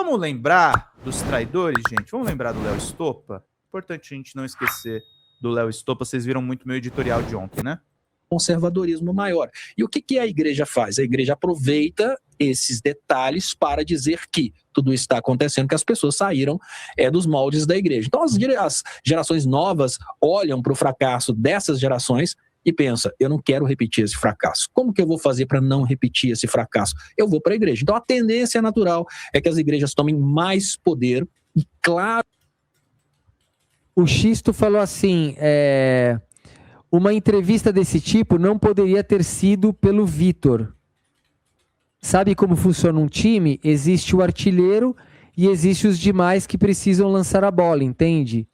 Vamos lembrar dos traidores, gente? Vamos lembrar do Léo Stoppa? Importante a gente não esquecer do Léo Stoppa. Vocês viram muito meu editorial de ontem, né? Conservadorismo maior. E o que a igreja faz? A igreja aproveita esses detalhes para dizer que tudo isso está acontecendo, que as pessoas saíram dos moldes da igreja. Então as gerações novas olham para o fracasso dessas gerações e pensam, eu não quero repetir esse fracasso. Como que eu vou fazer para não repetir esse fracasso? Eu vou para a igreja. Então a tendência natural é que as igrejas tomem mais poder e, claro... O Xisto falou assim, uma entrevista desse tipo não poderia ter sido pelo Vitor. Sabe como funciona um time? Existe o artilheiro e existe os demais que precisam lançar a bola, entende?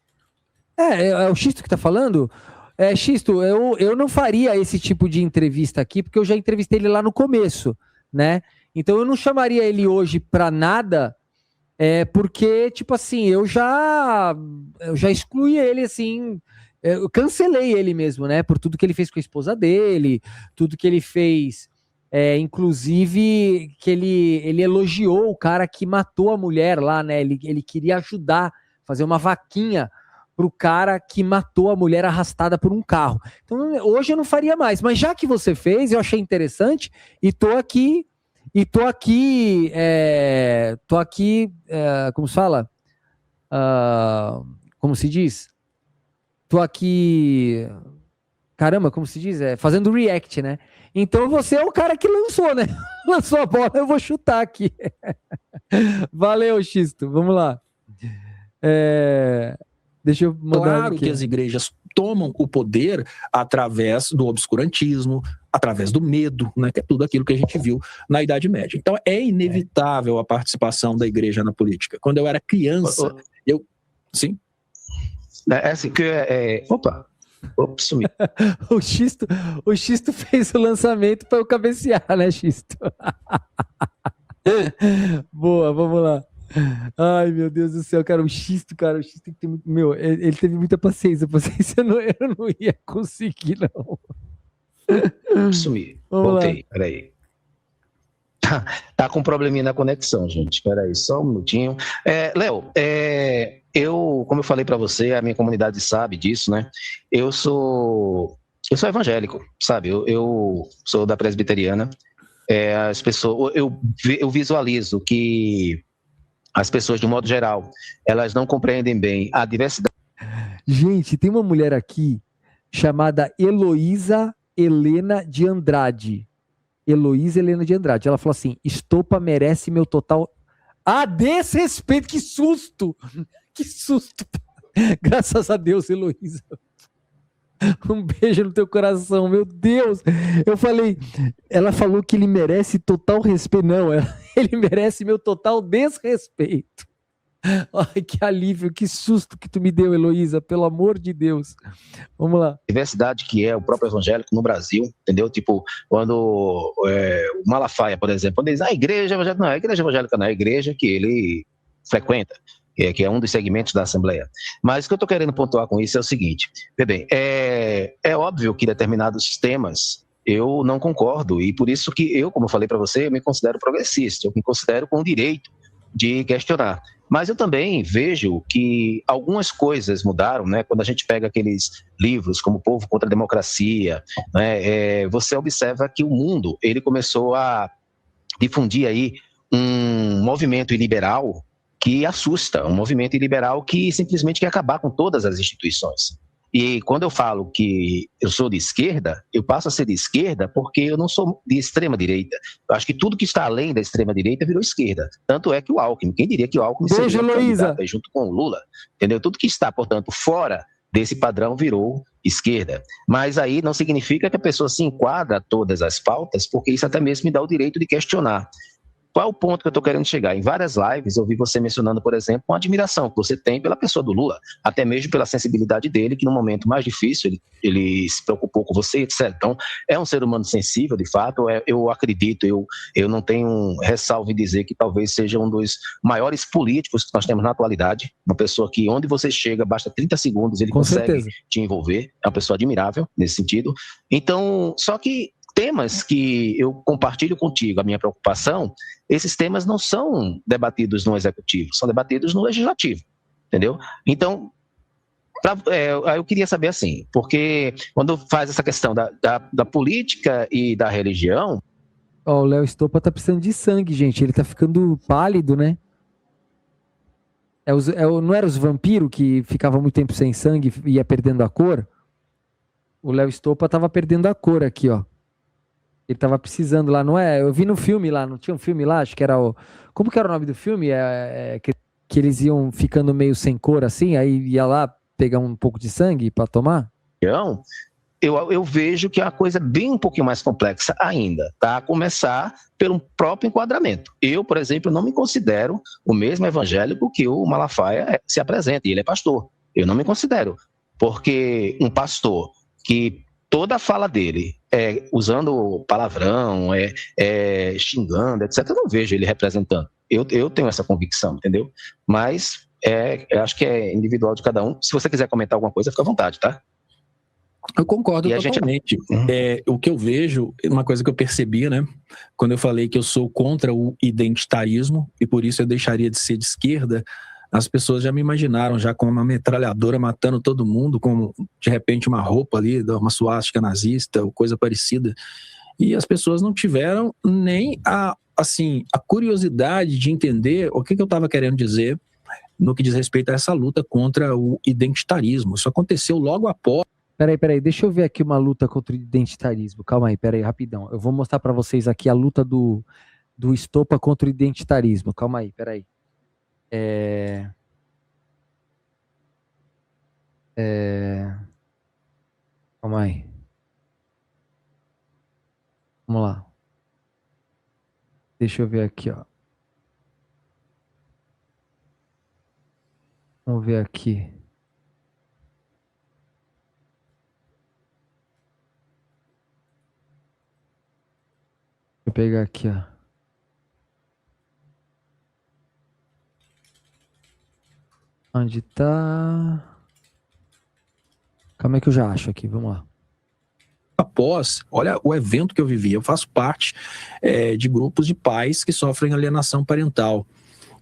É o Xisto que está falando? Xisto, eu não faria esse tipo de entrevista aqui, porque eu já entrevistei ele lá no começo, né? Então eu não chamaria ele hoje para nada, porque, tipo assim, eu já excluí ele, assim, eu cancelei ele mesmo, né? Por tudo que ele fez com a esposa dele, tudo que ele fez... inclusive que ele elogiou o cara que matou a mulher lá, né? Ele queria ajudar, fazer uma vaquinha pro cara que matou a mulher arrastada por um carro. Então hoje eu não faria mais, mas já que você fez, eu achei interessante e tô aqui, como se fala? Como se diz? Tô aqui... Caramba, como se diz? Fazendo react, né? Então você é o cara que lançou, né? Lançou a bola, eu vou chutar aqui. Valeu, Xisto. Vamos lá. Deixa eu mandar. Claro aqui. Que as igrejas tomam o poder através do obscurantismo, através do medo, né? Que é tudo aquilo que a gente viu na Idade Média. Então é inevitável a participação da igreja na política. Quando eu era criança, Sim? Opa! Ops, sumi. O Xisto fez o lançamento para eu cabecear, né, Xisto? Boa, vamos lá. Ai, meu Deus do céu, cara, o Xisto tem que ter muito... ele teve muita paciência, eu não ia conseguir, não. Sumi, voltei, lá. Peraí. Tá com um probleminha na conexão, gente, peraí, só um minutinho. Léo, como eu falei para você, a minha comunidade sabe disso, né? Eu sou evangélico, sabe? Eu sou da presbiteriana. As pessoas, eu visualizo que as pessoas, de um modo geral, elas não compreendem bem a diversidade. Gente, tem uma mulher aqui chamada Heloísa Helena de Andrade. Heloísa Helena de Andrade. Ela falou assim: Stoppa merece meu total... desrespeito, que susto! Que susto! Graças a Deus, Heloísa. Um beijo no teu coração, meu Deus! Eu falei, ela falou que ele merece total respeito. Não, ele merece meu total desrespeito. Ai, que alívio, que susto que tu me deu, Heloísa, pelo amor de Deus. Vamos lá. Diversidade que é o próprio evangélico no Brasil, entendeu? Tipo, quando o Malafaia, por exemplo, quando diz, a igreja evangélica não, a igreja evangélica não, é a igreja que ele frequenta, que é um dos segmentos da Assembleia. Mas o que eu estou querendo pontuar com isso é o seguinte, bem, é óbvio que determinados temas eu não concordo, e por isso que eu, como eu falei para você, eu me considero progressista, eu me considero com o direito de questionar. Mas eu também vejo que algumas coisas mudaram, né? Quando a gente pega aqueles livros como Povo contra a Democracia, né? Você observa que o mundo ele começou a difundir aí um movimento iliberal que assusta, um movimento iliberal que simplesmente quer acabar com todas as instituições. E quando eu falo que eu sou de esquerda, eu passo a ser de esquerda porque eu não sou de extrema-direita. Eu acho que tudo que está além da extrema-direita virou esquerda. Tanto é que o Alckmin, quem diria que o Alckmin seria candidato junto com o Lula, entendeu? Tudo que está, portanto, fora desse padrão virou esquerda. Mas aí não significa que a pessoa se enquadra a todas as pautas, porque isso até mesmo me dá o direito de questionar. Qual é o ponto que eu estou querendo chegar? Em várias lives eu vi você mencionando, por exemplo, uma admiração que você tem pela pessoa do Lula, até mesmo pela sensibilidade dele, que no momento mais difícil ele se preocupou com você, etc. Então, é um ser humano sensível, de fato, eu acredito, eu não tenho ressalvo em dizer que talvez seja um dos maiores políticos que nós temos na atualidade, uma pessoa que onde você chega, basta 30 segundos, ele consegue te envolver, é uma pessoa admirável nesse sentido. Então, só que temas que eu compartilho contigo, a minha preocupação, esses temas não são debatidos no executivo, são debatidos no legislativo, entendeu? Então, eu queria saber assim, porque quando faz essa questão da política e da religião... Ó, o Léo Stoppa tá precisando de sangue, gente. Ele tá ficando pálido, né? Não eram os vampiros que ficavam muito tempo sem sangue e ia perdendo a cor? O Léo Stoppa tava perdendo a cor aqui, ó. Ele tava precisando lá, não é? Eu vi no filme lá, não tinha um filme lá? Acho que era o... Como que era o nome do filme? Que eles iam ficando meio sem cor assim, aí ia lá pegar um pouco de sangue para tomar? Eu vejo que é uma coisa bem um pouquinho mais complexa ainda, tá? A começar pelo próprio enquadramento. Eu, por exemplo, não me considero o mesmo evangélico que o Malafaia se apresenta, e ele é pastor. Eu não me considero, porque um pastor que toda a fala dele é usando palavrão, xingando, etc., eu não vejo ele representando. Eu tenho essa convicção, entendeu? Mas eu acho que é individual de cada um. Se você quiser comentar alguma coisa, fica à vontade, tá? Eu concordo totalmente. O que eu vejo, uma coisa que eu percebi, né? Quando eu falei que eu sou contra o identitarismo e por isso eu deixaria de ser de esquerda, as pessoas já me imaginaram já com uma metralhadora matando todo mundo, com de repente uma roupa ali, uma suástica nazista ou coisa parecida. E as pessoas não tiveram nem a curiosidade de entender o que eu estava querendo dizer no que diz respeito a essa luta contra o identitarismo. Isso aconteceu logo após. Peraí, deixa eu ver aqui uma luta contra o identitarismo. Calma aí, peraí, rapidão. Eu vou mostrar para vocês aqui a luta do Stoppa contra o identitarismo. Calma aí, peraí. Calma aí. Vamos lá. Deixa eu ver aqui, ó. Vamos ver aqui. Deixa eu pegar aqui, ó. Onde tá? Calma aí que eu já acho aqui, vamos lá. Após, olha o evento que eu vivi, eu faço parte de grupos de pais que sofrem alienação parental.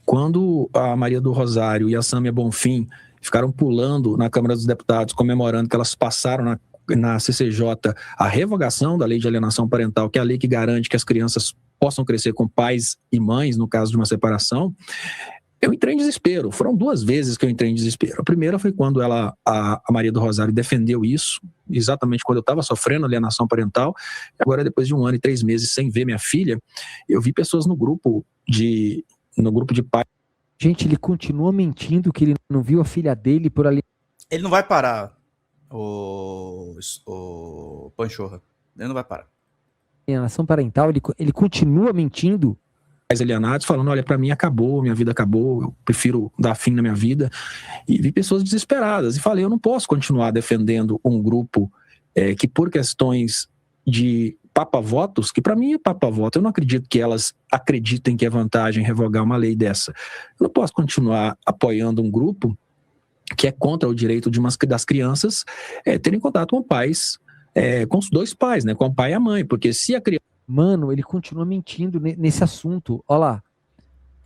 Quando a Maria do Rosário e a Sâmia Bonfim ficaram pulando na Câmara dos Deputados, comemorando que elas passaram na CCJ a revogação da lei de alienação parental, que é a lei que garante que as crianças possam crescer com pais e mães no caso de uma separação, eu entrei em desespero. Foram 2 vezes que eu entrei em desespero. A primeira foi quando a Maria do Rosário defendeu isso, exatamente quando eu estava sofrendo alienação parental. Agora, depois de 1 ano e 3 meses sem ver minha filha, eu vi pessoas no grupo de pais. Gente, ele continua mentindo que ele não viu a filha dele por ali. Ele não vai parar, o Panchorra. Ele não vai parar. Alienação parental, ele continua mentindo. Alienados falando, olha, para mim acabou, minha vida acabou, eu prefiro dar fim na minha vida. E vi pessoas desesperadas e falei, eu não posso continuar defendendo um grupo que por questões de papavotos, que para mim é papavoto, eu não acredito que elas acreditem que é vantagem revogar uma lei dessa. Eu não posso continuar apoiando um grupo que é contra o direito das crianças terem contato com pais, com os 2 pais, né, com o pai e a mãe, porque se a criança... Mano, ele continua mentindo nesse assunto. Olha lá.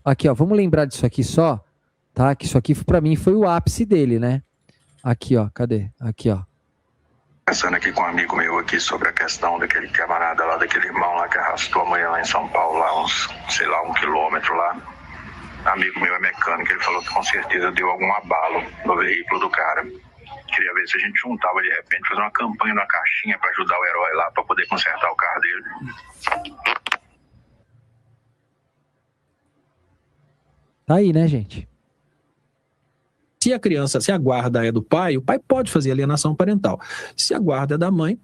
Aqui, ó. Vamos lembrar disso aqui só, tá? Que isso aqui, pra mim, foi o ápice dele, né? Aqui, ó. Cadê? Aqui, ó. Pensando aqui com um amigo meu aqui sobre a questão daquele camarada lá, daquele irmão lá que arrastou a mulher lá em São Paulo, lá uns, 1 quilômetro lá. Amigo meu é mecânico, ele falou que com certeza deu algum abalo no veículo do cara. Queria ver se a gente juntava de repente, fazer uma campanha na caixinha para ajudar o herói lá, para poder consertar o carro dele. Tá aí, né, gente? Se a guarda é do pai, o pai pode fazer alienação parental. Se a guarda é da mãe,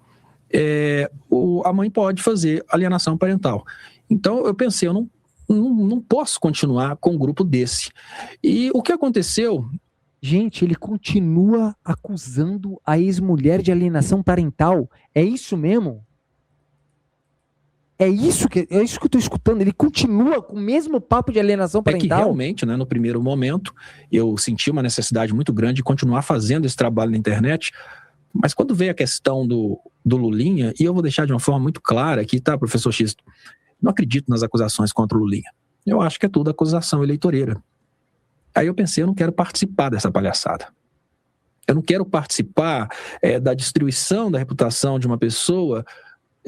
a mãe pode fazer alienação parental. Então eu pensei, eu não posso continuar com um grupo desse. E o que aconteceu... Gente, ele continua acusando a ex-mulher de alienação parental. É isso mesmo? É isso que eu estou escutando. Ele continua com o mesmo papo de alienação parental. É que realmente, né, no primeiro momento, eu senti uma necessidade muito grande de continuar fazendo esse trabalho na internet, Mas quando veio a questão do Lulinha, e eu vou deixar de uma forma muito clara aqui, tá, professor Xisto? Não acredito nas acusações contra o Lulinha. Eu acho que é tudo acusação eleitoreira. Aí eu pensei, eu não quero participar dessa palhaçada. Eu não quero participar da destruição da reputação de uma pessoa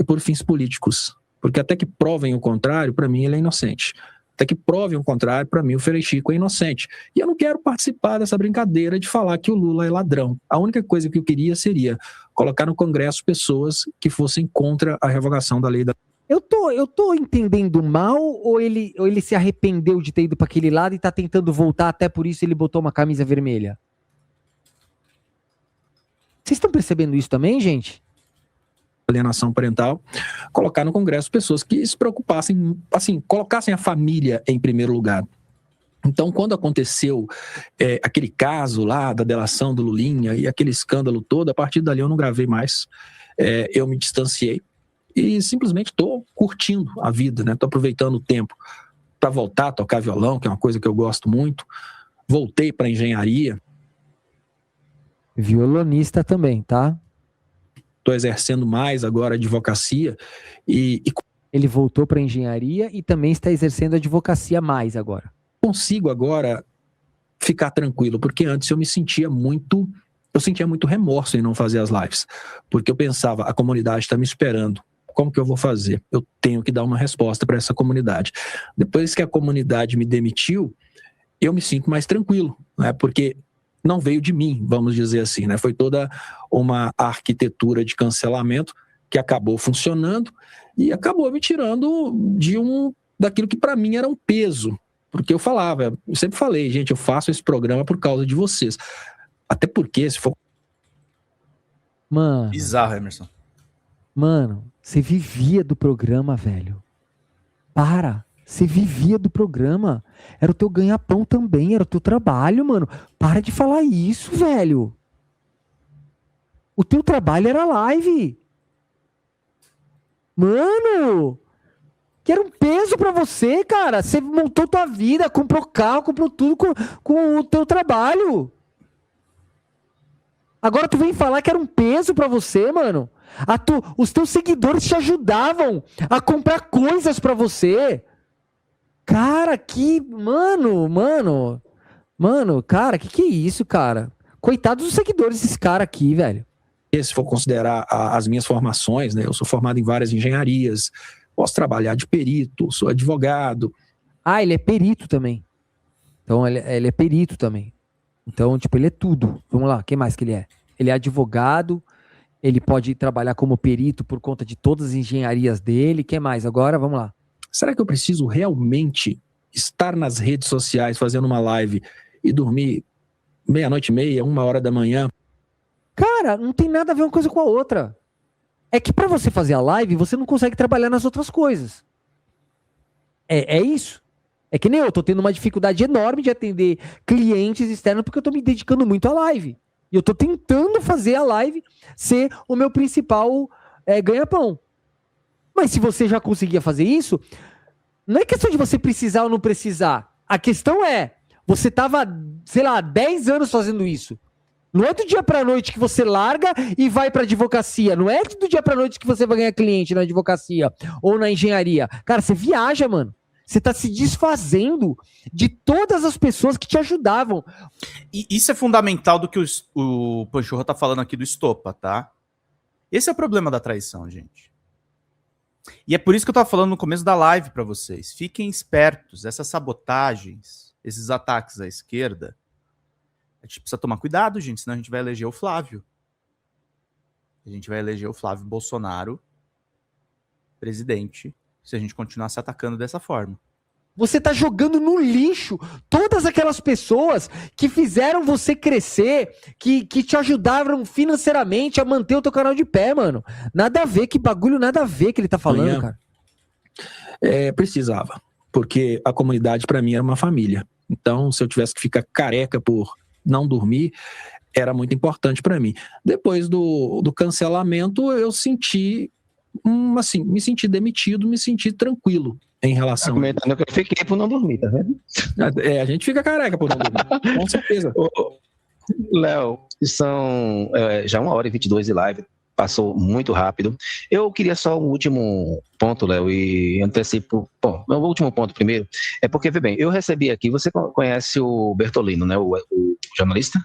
por fins políticos. Porque até que provem o contrário, para mim ele é inocente. Até que provem o contrário, para mim o Frei Chico é inocente. E eu não quero participar dessa brincadeira de falar que o Lula é ladrão. A única coisa que eu queria seria colocar no Congresso pessoas que fossem contra a revogação da lei da... Eu tô entendendo mal ou ele se arrependeu de ter ido para aquele lado e tá tentando voltar, até por isso ele botou uma camisa vermelha? Vocês estão percebendo isso também, gente? Alienação parental, colocar no Congresso pessoas que se preocupassem, assim, colocassem a família em primeiro lugar. Então, quando aconteceu aquele caso lá da delação do Lulinha e aquele escândalo todo, a partir dali eu não gravei mais, eu me distanciei e simplesmente estou curtindo a vida, né? Estou aproveitando o tempo para voltar a tocar violão, que é uma coisa que eu gosto muito. Voltei para engenharia. Violonista também, tá? Estou exercendo mais agora a advocacia e ele voltou para engenharia e também está exercendo advocacia mais agora. Consigo agora ficar tranquilo, porque antes eu sentia muito remorso em não fazer as lives, porque eu pensava, a comunidade está me esperando, como que eu vou fazer? Eu tenho que dar uma resposta para essa comunidade. Depois que a comunidade me demitiu, eu me sinto mais tranquilo, né? Porque não veio de mim, vamos dizer assim, né? Foi toda uma arquitetura de cancelamento que acabou funcionando e acabou me tirando daquilo que para mim era um peso. Porque eu sempre falei, gente, eu faço esse programa por causa de vocês. Até porque, se for... Mano... Bizarro, Emerson. Mano, você vivia do programa, velho. Você vivia do programa. Era o teu ganha-pão também, era o teu trabalho, mano. Para de falar isso, velho. O teu trabalho era live. Mano, que era um peso pra você, cara. Você montou tua vida, comprou carro, comprou tudo com o teu trabalho. Agora tu vem falar que era um peso pra você, mano. Os teus seguidores te ajudavam a comprar coisas pra você. Cara, cara, que é isso, cara? Coitados dos seguidores desse cara aqui, velho. Se for considerar as minhas formações, né? Eu sou formado em várias engenharias, posso trabalhar de perito, sou advogado. Ah, ele é perito também. Então, ele é perito também. Então, tipo, ele é tudo. Vamos lá, o que mais que ele é? Ele é advogado, ele pode trabalhar como perito por conta de todas as engenharias dele. O que mais? Agora, vamos lá. Será que eu preciso realmente estar nas redes sociais fazendo uma live e dormir 00:30, 1h da manhã? Cara, não tem nada a ver uma coisa com a outra. É que pra você fazer a live, você não consegue trabalhar nas outras coisas. É isso. É que nem eu tô tendo uma dificuldade enorme de atender clientes externos porque eu tô me dedicando muito à live. E eu tô tentando fazer a live ser o meu principal ganha-pão. Mas se você já conseguia fazer isso, não é questão de você precisar ou não precisar. A questão é, você tava, 10 anos fazendo isso. Não é do dia pra noite que você larga e vai pra advocacia. Não é do dia pra noite que você vai ganhar cliente na advocacia ou na engenharia. Cara, você viaja, mano. Você tá se desfazendo de todas as pessoas que te ajudavam. E isso é fundamental do que o Panchurra tá falando aqui do Estopa, tá? Esse é o problema da traição, gente. E é por isso que eu tava falando no começo da live pra vocês. Fiquem espertos. Essas sabotagens, esses ataques à esquerda, a gente precisa tomar cuidado, gente, senão a gente vai eleger o Flávio. A gente vai eleger o Flávio Bolsonaro presidente se a gente continuar se atacando dessa forma. Você tá jogando no lixo todas aquelas pessoas que fizeram você crescer, que te ajudaram financeiramente a manter o teu canal de pé, mano. Nada a ver, que bagulho nada a ver que ele tá falando, cara. Precisava, porque a comunidade pra mim era uma família. Então, se eu tivesse que ficar careca por não dormir, era muito importante pra mim. Depois do cancelamento, eu senti, me senti demitido, me senti tranquilo em relação... Comentando que eu fiquei por não dormir, tá vendo? A gente fica careca por não dormir, com certeza. Léo, são já 1h22 de live, passou muito rápido. Eu queria só um último ponto, Léo, e antecipo. Bom, o último ponto primeiro é porque, vê bem, eu recebi aqui, você conhece o Bertolino, né? O jornalista?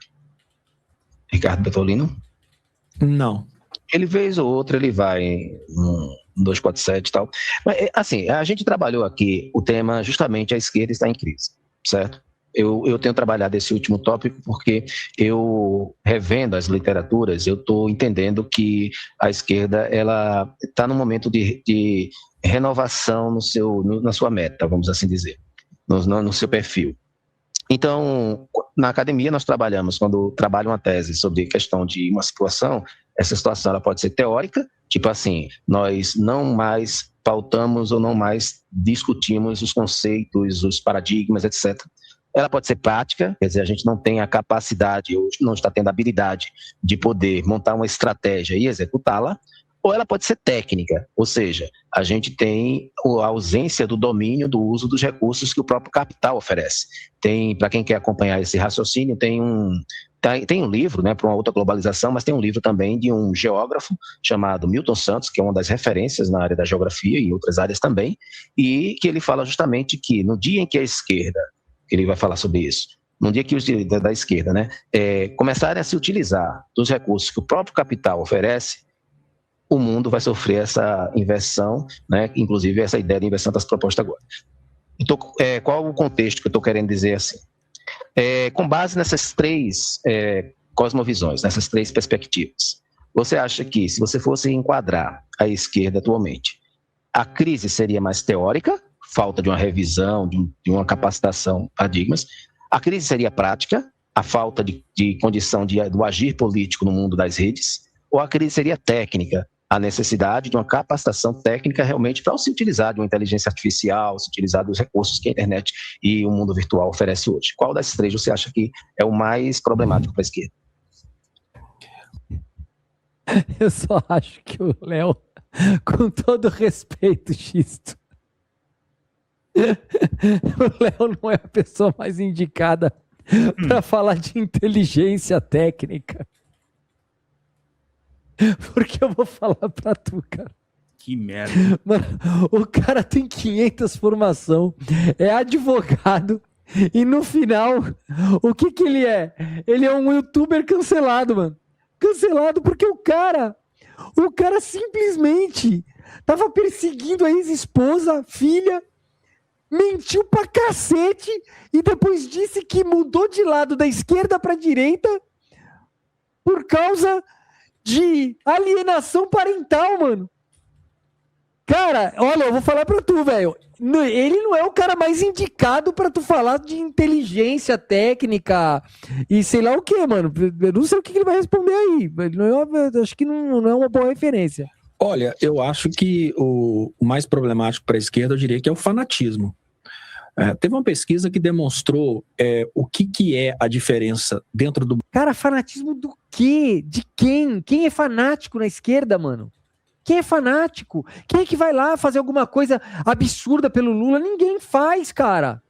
Ricardo Bertolino? Não. Ele vez ou outra, ele vai no 247 e tal. Mas, assim, a gente trabalhou aqui o tema justamente a esquerda está em crise, certo? Eu tenho trabalhado esse último tópico porque eu, revendo as literaturas, eu estou entendendo que a esquerda ela está num momento de renovação na sua meta, vamos assim dizer, no seu perfil. Então, na academia nós trabalhamos, quando trabalho uma tese sobre questão de uma situação, essa situação ela pode ser teórica, tipo assim, nós não mais pautamos ou não mais discutimos os conceitos, os paradigmas, etc. Ela pode ser prática, quer dizer, a gente não tem a capacidade ou não está tendo a habilidade de poder montar uma estratégia e executá-la, ou ela pode ser técnica, ou seja, a gente tem a ausência do domínio do uso dos recursos que o próprio capital oferece. Para quem quer acompanhar esse raciocínio, tem um livro, né, para uma outra globalização, mas tem um livro também de um geógrafo chamado Milton Santos, que é uma das referências na área da geografia e em outras áreas também, e que ele fala justamente que no dia em que a esquerda, que ele vai falar sobre isso, no dia que os da esquerda, né, começarem a se utilizar dos recursos que o próprio capital oferece, o mundo vai sofrer essa inversão, né, inclusive essa ideia de inversão das propostas agora. Então, qual o contexto que eu estou querendo dizer assim? Com base nessas três cosmovisões, nessas três perspectivas, você acha que, se você fosse enquadrar a esquerda atualmente, a crise seria mais teórica, falta de uma revisão, de uma capacitação, paradigmas, a crise seria prática, a falta de condição do agir político no mundo das redes, ou a crise seria técnica, a necessidade de uma capacitação técnica realmente para se utilizar de uma inteligência artificial, se utilizar dos recursos que a internet e o mundo virtual oferece hoje. Qual das três você acha que é o mais problemático para a esquerda? Eu só acho que o Léo, com todo respeito, Xisto, o Léo não é a pessoa mais indicada para falar de inteligência técnica. Porque eu vou falar pra tu, cara. Que merda. Mano, o cara tem 500 formação, é advogado, e no final, o que ele é? Ele é um youtuber cancelado, mano. Cancelado porque o cara simplesmente tava perseguindo a ex-esposa, filha, mentiu pra cacete, e depois disse que mudou de lado da esquerda pra direita por causa de alienação parental, mano. Cara, olha, eu vou falar pra tu, velho. Ele não é o cara mais indicado pra tu falar de inteligência técnica e sei lá o que, mano. Eu não sei o que ele vai responder aí. Eu acho que não é uma boa referência. Olha, eu acho que o mais problemático para a esquerda, eu diria que é o fanatismo. Teve uma pesquisa que demonstrou o que é a diferença dentro do... Cara, fanatismo do quê? De quem? Quem é fanático na esquerda, mano? Quem é fanático? Quem é que vai lá fazer alguma coisa absurda pelo Lula? Ninguém faz, cara.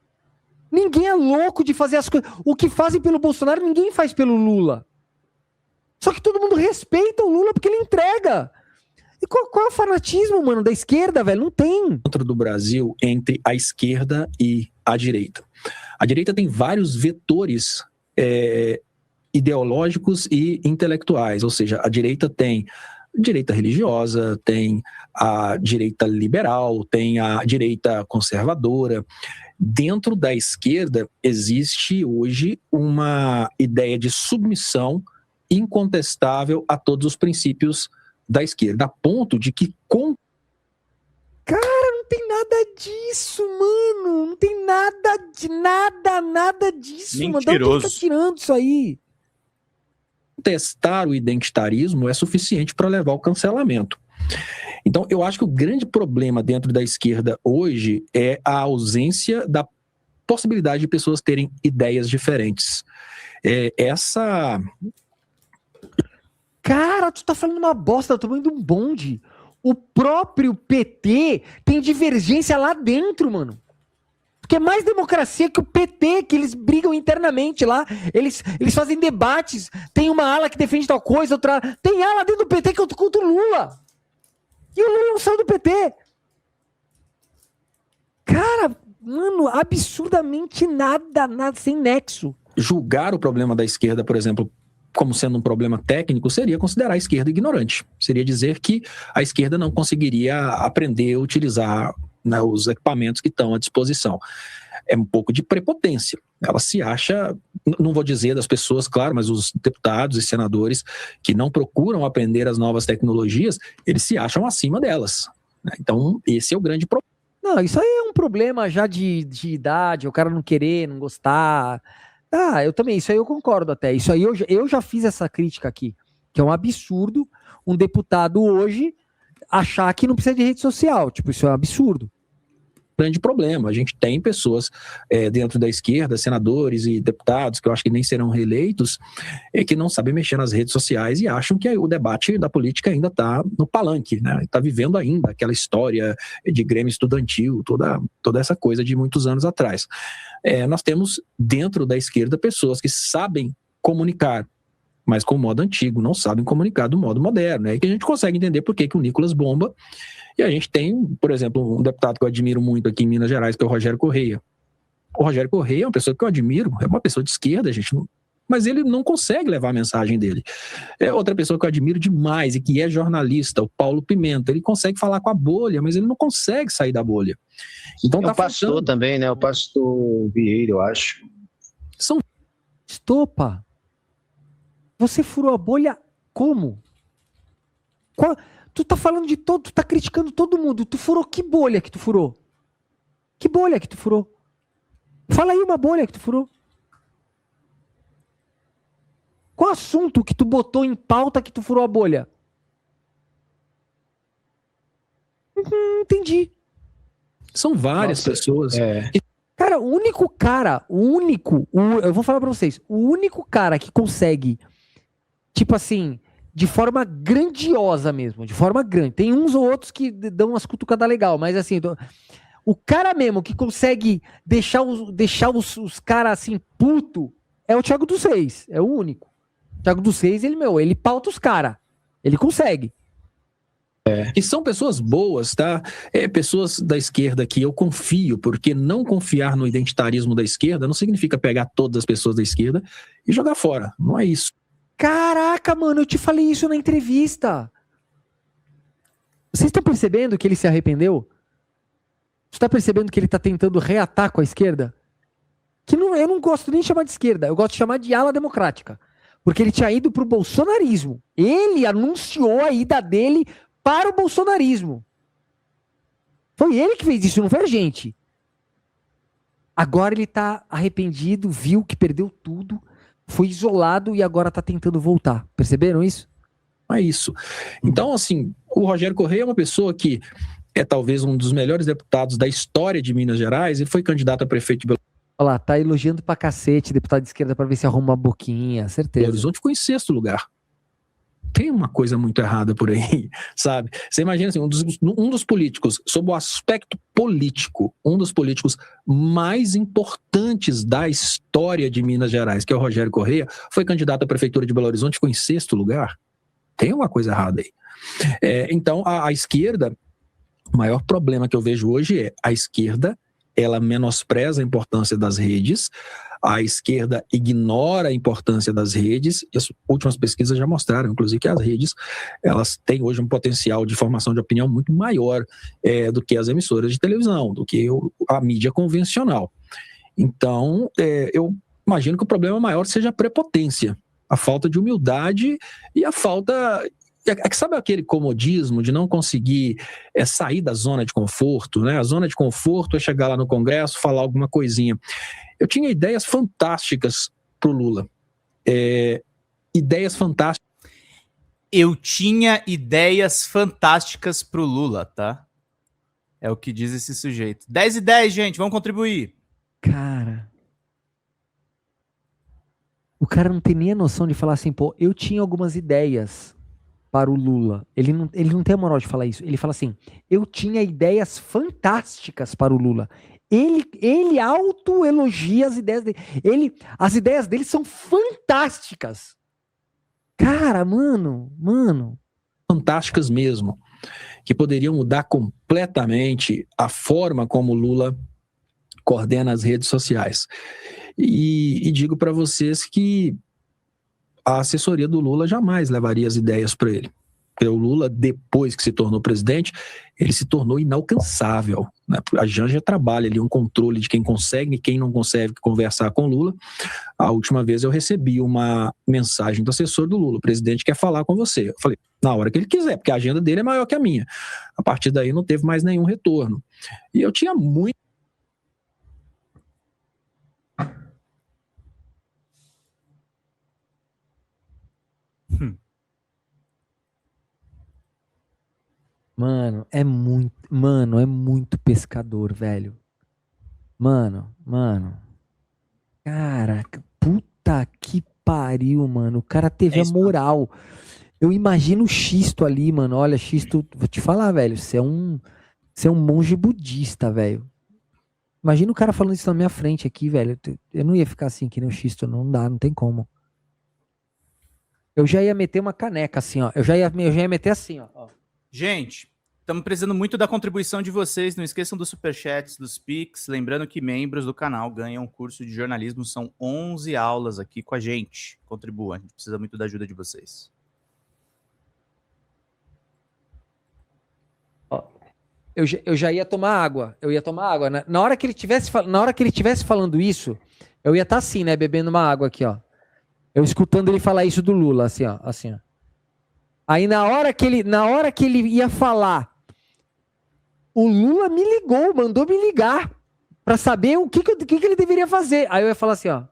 Ninguém é louco de fazer as coisas. O que fazem pelo Bolsonaro, ninguém faz pelo Lula. Só que todo mundo respeita o Lula porque ele entrega. E qual é o fanatismo, mano, da esquerda, velho? Não tem. Dentro do Brasil, entre a esquerda e a direita. A direita tem vários vetores ideológicos e intelectuais, ou seja, a direita tem direita religiosa, tem a direita liberal, tem a direita conservadora. Dentro da esquerda existe hoje uma ideia de submissão incontestável a todos os princípios da esquerda, a ponto de que Cara, não tem nada disso, mano. Não tem nada disso, mano. De onde tá tirando isso aí? Testar o identitarismo é suficiente para levar ao cancelamento. Então, eu acho que o grande problema dentro da esquerda hoje é a ausência da possibilidade de pessoas terem ideias diferentes. Cara, tu tá falando uma bosta, eu tô falando de um bonde. O próprio PT tem divergência lá dentro, mano. Porque é mais democracia que o PT, que eles brigam internamente lá. Eles fazem debates. Tem uma ala que defende tal coisa, outra. Tem ala dentro do PT que é contra o Lula. E o Lula não saiu do PT. Cara, mano, absurdamente nada sem nexo. Julgar o problema da esquerda, por exemplo, como sendo um problema técnico, seria considerar a esquerda ignorante. Seria dizer que a esquerda não conseguiria aprender a utilizar, né, os equipamentos que estão à disposição. É um pouco de prepotência. Ela se acha, não vou dizer das pessoas, claro, mas os deputados e senadores que não procuram aprender as novas tecnologias, eles se acham acima delas. Né? Então, esse é o grande problema. Não, isso aí é um problema já de idade, o cara não querer, não gostar. Eu também, isso aí eu concordo até. Isso aí eu já fiz essa crítica aqui, que é um absurdo um deputado hoje achar que não precisa de rede social. Tipo, isso é um absurdo. Grande problema. A gente tem pessoas dentro da esquerda, senadores e deputados, que eu acho que nem serão reeleitos, que não sabem mexer nas redes sociais e acham que o debate da política ainda está no palanque, né? Está vivendo ainda aquela história de Grêmio estudantil, toda essa coisa de muitos anos atrás. Nós temos dentro da esquerda pessoas que sabem comunicar, mas com o modo antigo, não sabem comunicar do modo moderno. É que a gente consegue entender por que o Nicolas bomba. E a gente tem, por exemplo, um deputado que eu admiro muito aqui em Minas Gerais, que é o Rogério Correia. O Rogério Correia é uma pessoa que eu admiro, é uma pessoa de esquerda, mas ele não consegue levar a mensagem dele. Outra pessoa que eu admiro demais e que é jornalista, o Paulo Pimenta, ele consegue falar com a bolha, mas ele não consegue sair da bolha. Então o pastor faltando também, né? O pastor Vieira, eu acho. Estopa. Você furou a bolha como? Tu tá falando de todo, tu tá criticando todo mundo. Tu furou que bolha que tu furou? Que bolha que tu furou? Fala aí uma bolha que tu furou. Qual assunto que tu botou em pauta que tu furou a bolha? Entendi. São várias pessoas. Cara, eu vou falar pra vocês, o único cara que consegue, tipo assim, de forma grandiosa mesmo, de forma grande. Tem uns ou outros que dão umas cutucadas legal, mas assim, o cara mesmo que consegue deixar os caras assim, puto, é o Thiago dos Reis, é o único. O Thiago dos Reis, ele pauta os caras, ele consegue. E são pessoas boas, tá? Pessoas da esquerda que eu confio, porque não confiar no identitarismo da esquerda não significa pegar todas as pessoas da esquerda e jogar fora, não é isso. Caraca, mano, eu te falei isso na entrevista. Vocês estão percebendo que ele se arrependeu? Você está percebendo que ele está tentando reatar com a esquerda? Eu não gosto nem de chamar de esquerda, eu gosto de chamar de ala democrática. Porque ele tinha ido para o bolsonarismo. Ele anunciou a ida dele para o bolsonarismo. Foi ele que fez isso, não foi a gente. Agora ele está arrependido, viu que perdeu tudo, foi isolado e agora está tentando voltar. Perceberam isso? É isso. Então, assim, o Rogério Correia é uma pessoa que é talvez um dos melhores deputados da história de Minas Gerais. Ele foi candidato a prefeito de Belo Olha lá, tá elogiando pra cacete deputado de esquerda pra ver se arruma uma boquinha, certeza. Horizonte ficou em 6º lugar. Tem uma coisa muito errada por aí, sabe? Você imagina assim, um dos políticos, sob o aspecto político, um dos políticos mais importantes da história de Minas Gerais, que é o Rogério Correia, foi candidato à prefeitura de Belo Horizonte, ficou em 6º lugar. Tem uma coisa errada aí. Então, a esquerda, o maior problema que eu vejo hoje é a esquerda, ela menospreza a importância das redes, a esquerda ignora a importância das redes, e as últimas pesquisas já mostraram, inclusive, que as redes elas têm hoje um potencial de formação de opinião muito maior do que as emissoras de televisão, do que a mídia convencional. Então, eu imagino que o problema maior seja a prepotência, a falta de humildade e a falta... sabe aquele comodismo de não conseguir sair da zona de conforto, né? A zona de conforto é chegar lá no Congresso, falar alguma coisinha. Eu tinha ideias fantásticas pro Lula. Ideias fantásticas. Eu tinha ideias fantásticas pro Lula, tá? É o que diz esse sujeito. 10 ideias, gente, vamos contribuir. Cara... O cara não tem nem a noção de falar assim, pô, eu tinha algumas ideias para o Lula. Ele não tem a moral de falar isso. Ele fala assim, eu tinha ideias fantásticas para o Lula. Ele autoelogia as ideias dele. As ideias dele são fantásticas. Cara, mano. Fantásticas mesmo, que poderiam mudar completamente a forma como o Lula coordena as redes sociais. E digo para vocês que a assessoria do Lula jamais levaria as ideias para ele. Porque o Lula, depois que se tornou presidente, ele se tornou inalcançável, né? A Janja trabalha ali um controle de quem consegue e quem não consegue conversar com o Lula. A última vez eu recebi uma mensagem do assessor do Lula: o presidente quer falar com você. Eu falei, na hora que ele quiser, porque a agenda dele é maior que a minha. A partir daí não teve mais nenhum retorno. E eu tinha muito. Mano, é muito pescador, velho. Mano. Cara, puta que pariu, mano. O cara teve a moral. Eu imagino o Xisto ali, mano. Olha, Xisto, vou te falar, velho. Você é um monge budista, velho. Imagina o cara falando isso na minha frente aqui, velho. Eu não ia ficar assim que nem o Xisto. Não dá, não tem como. Eu já ia meter uma caneca assim, ó. Eu já ia meter assim, ó. Gente, estamos precisando muito da contribuição de vocês. Não esqueçam dos superchats, dos Pix. Lembrando que membros do canal ganham um curso de jornalismo. São 11 aulas aqui com a gente. Contribuam, a gente precisa muito da ajuda de vocês. Eu já ia tomar água. Na hora que ele tivesse falando isso, eu ia estar assim, né? Bebendo uma água aqui, ó. Eu escutando ele falar isso do Lula, assim, ó. Aí na hora que ele ia falar, o Lula me ligou, mandou me ligar pra saber o que ele deveria fazer. Aí eu ia falar assim, ó.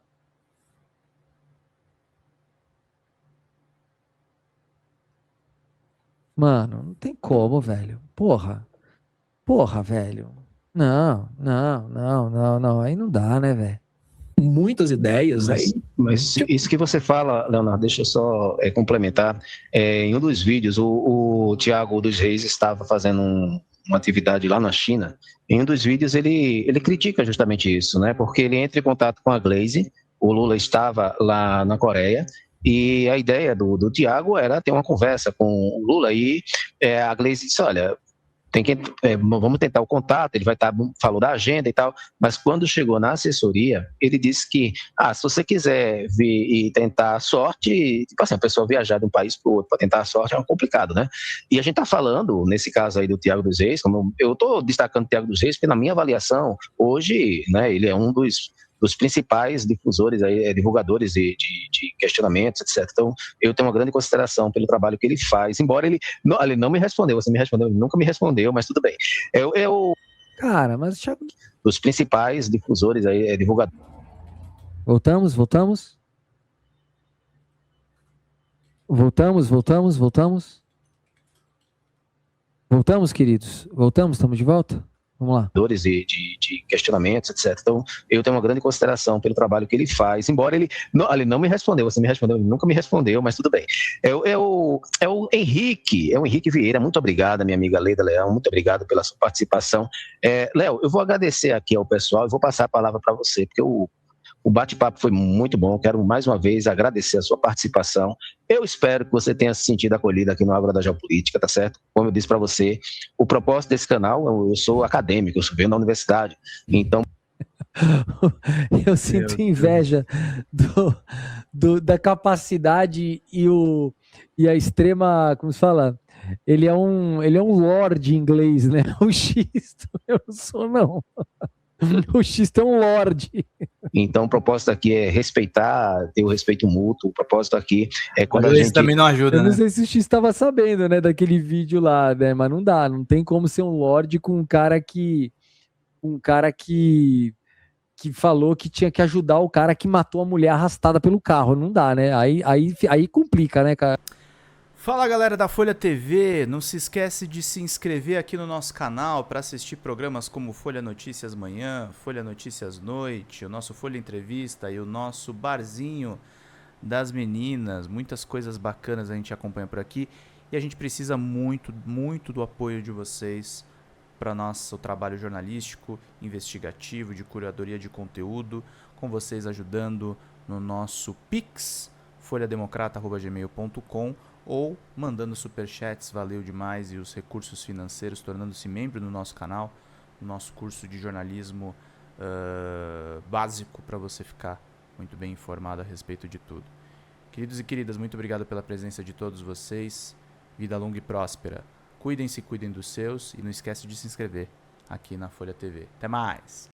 Mano, não tem como, velho. Porra, velho. Não. Aí não dá, né, velho? Muitas ideias. Mas isso que você fala, Leonardo, deixa eu só complementar. Em um dos vídeos, o Tiago dos Reis estava fazendo uma atividade lá na China. Em um dos vídeos, ele critica justamente isso, né? Porque ele entra em contato com a Glaze, o Lula estava lá na Coreia, e a ideia do Tiago era ter uma conversa com o Lula, e a Glaze disse, olha, vamos tentar o contato, ele falou da agenda e tal, mas quando chegou na assessoria, ele disse que, se você quiser vir e tentar a sorte, tipo assim, a pessoa viajar de um país para o outro para tentar a sorte é complicado, né? E a gente está falando, nesse caso aí do Tiago dos Reis, como eu estou destacando o Tiago dos Reis, porque na minha avaliação, hoje, né, ele é um dos principais difusores, divulgadores de questionamentos, etc. Então, eu tenho uma grande consideração pelo trabalho que ele faz, embora ele não me respondeu, você me respondeu, ele nunca me respondeu, mas tudo bem. Cara, mas... Dos principais difusores, divulgadores. Voltamos? Voltamos, queridos? Estamos de volta? Vamos lá. De questionamentos, etc. Então, eu tenho uma grande consideração pelo trabalho que ele faz, embora ele não me respondeu, você me respondeu, ele nunca me respondeu, mas tudo bem. É o Henrique Vieira, muito obrigado, minha amiga Leida Leão, muito obrigado pela sua participação. Léo, eu vou agradecer aqui ao pessoal e vou passar a palavra para você, porque o bate-papo foi muito bom, quero mais uma vez agradecer a sua participação. Eu espero que você tenha se sentido acolhido aqui no Ágora da Geopolítica, tá certo? Como eu disse para você, o propósito desse canal, eu sou acadêmico, eu venho da universidade, então... Eu sinto inveja da capacidade e a extrema, como se fala, ele é um lord inglês, né? O Xisto, eu não sou não. O Xisto é um lorde. Então, o propósito aqui é respeitar, ter o respeito mútuo. O propósito aqui é quando a gente... também não ajuda, Eu não sei se o Xisto estava sabendo, né, daquele vídeo lá, né, mas não dá, não tem como ser um lorde com um cara que falou que tinha que ajudar o cara que matou a mulher arrastada pelo carro, não dá, né, aí complica, né, cara. Fala, galera da Folha TV, não se esquece de se inscrever aqui no nosso canal para assistir programas como Folha Notícias Manhã, Folha Notícias Noite, o nosso Folha Entrevista e o nosso Barzinho das Meninas. Muitas coisas bacanas a gente acompanha por aqui e a gente precisa muito, muito do apoio de vocês para nosso trabalho jornalístico, investigativo, de curadoria de conteúdo, com vocês ajudando no nosso Pix, folhademocrata@gmail.com, ou mandando superchats, valeu demais, e os recursos financeiros, tornando-se membro do nosso canal, no nosso curso de jornalismo básico, para você ficar muito bem informado a respeito de tudo. Queridos e queridas, muito obrigado pela presença de todos vocês. Vida longa e próspera. Cuidem-se, cuidem dos seus, e não esquece de se inscrever aqui na Folha TV. Até mais!